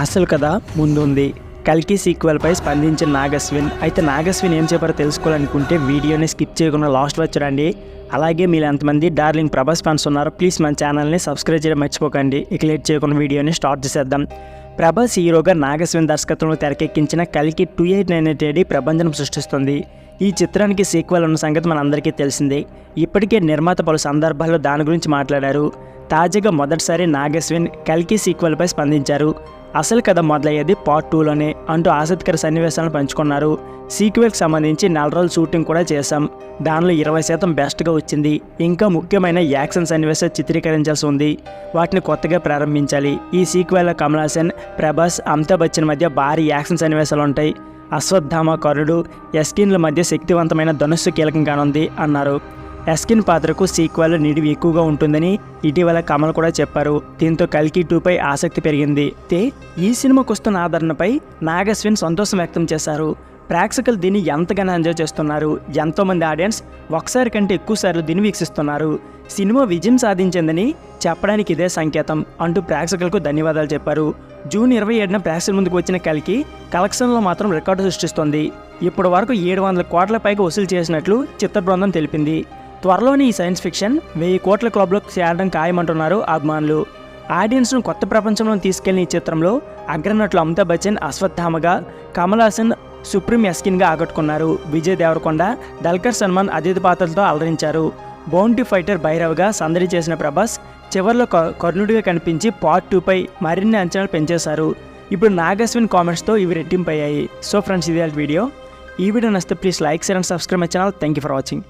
అసలు కథ ముందుంది. కల్కి సీక్వెల్పై స్పందించిన నాగశ్విన్. అయితే నాగశ్విన్ ఏం చెప్పారో తెలుసుకోవాలనుకుంటే వీడియోని స్కిప్ చేయకుండా లాస్ట్ వచ్చి రండి. అలాగే మీరు ఎంతమంది డార్లింగ్ ప్రభాస్ ఫ్యాన్స్ ఉన్నారో ప్లీజ్ మన ఛానల్ని సబ్స్క్రైబ్ చేయడం మర్చిపోకండి. ఇక లేట్ చేయకుండా వీడియోని స్టార్ట్ చేసేద్దాం. ప్రభాస్ హీరోగా నాగశ్విన్ దర్శకత్వంలో తెరకెక్కించిన కల్కి 2898 ప్రభంజనం సృష్టిస్తుంది. ఈ చిత్రానికి సీక్వెల్ ఉన్న సంగతి మనందరికీ తెలిసిందే. ఇప్పటికే నిర్మాత పలు సందర్భాల్లో దాని గురించి మాట్లాడారు. తాజాగా మొదటిసారి నాగశ్విన్ కల్కి సీక్వెల్పై స్పందించారు. అసలు కథ మొదలయ్యేది పార్ట్ 2లోనే అంటూ ఆసక్తికర సన్నివేశాలను పంచుకున్నారు. సీక్వెల్కి సంబంధించి 4 రోజులు షూటింగ్ కూడా చేశాం. దానిలో 20% బెస్ట్గా వచ్చింది. ఇంకా ముఖ్యమైన యాక్షన్ సన్నివేశాలు చిత్రీకరించాల్సి ఉంది. వాటిని కొత్తగా ప్రారంభించాలి. ఈ సీక్వెల్లో కమల్ హాసన్, ప్రభాస్, అమితాబ్ బచ్చన్ మధ్య భారీ యాక్షన్ సన్నివేశాలు ఉంటాయి. అశ్వత్థామ, కరుడు, ఎస్కిన్ల మధ్య శక్తివంతమైన ధనుస్సు కీలకం కానుంది అన్నారు. ఎస్కిన్ పాత్రకు సీక్వెల్ నిడివి ఎక్కువగా ఉంటుందని ఇటీవల కమల్ కూడా చెప్పారు. దీంతో కల్కి 2పై ఆసక్తి పెరిగింది. ఈ సినిమాకు వస్తున్న ఆదరణపై నాగశ్విన్ సంతోషం వ్యక్తం చేశారు. ప్రేక్షకులు దీన్ని ఎంతగానో ఎంజాయ్ చేస్తున్నారు. ఎంతోమంది ఆడియన్స్ ఒకసారి కంటే ఎక్కువసార్లు దీన్ని వీక్షిస్తున్నారు. సినిమా విజయం సాధించిందని చెప్పడానికి ఇదే సంకేతం అంటూ ప్రేక్షకులకు ధన్యవాదాలు చెప్పారు. జూన్ 27న ప్రేక్షకుల ముందుకు వచ్చిన కల్కి కలెక్షన్లో మాత్రం రికార్డు సృష్టిస్తోంది. ఇప్పటి వరకు 700 కోట్ల పైగా వసూలు చేసినట్లు చిత్ర బృందం తెలిపింది. త్వరలోనే ఈ సైన్స్ ఫిక్షన్ 1000 కోట్ల క్లబ్లో చేరడం ఖాయమంటున్నారు అభిమానులు. ఆడియన్స్ను కొత్త ప్రపంచంలో తీసుకెళ్లిన ఈ చిత్రంలో అగ్రనటులు అమితాబ్ బచ్చన్ అశ్వత్థామగా, కమల్ హాసన్ సుప్రీం ఎస్కిన్గా ఆకట్టుకున్నారు. విజయ్ దేవరకొండ, దల్కర్ సల్మాన్ అతిథి పాత్రలతో అలరించారు. బౌంటీ ఫైటర్ భైరవ్గా సందడి చేసిన ప్రభాస్ చివరిలో కర్ణుడిగా కనిపించి పార్ట్ 2పై మరిన్ని అంచనాలు పెంచేశారు. ఇప్పుడు నాగశ్విన్ కామెంట్స్తో ఇవి రెట్టింపయ్యాయి. సో ఫ్రెండ్స్, ఇది వీడియో. ఈ వీడియో నచ్చితే please like, share and subscribe my channel. Thank you for watching.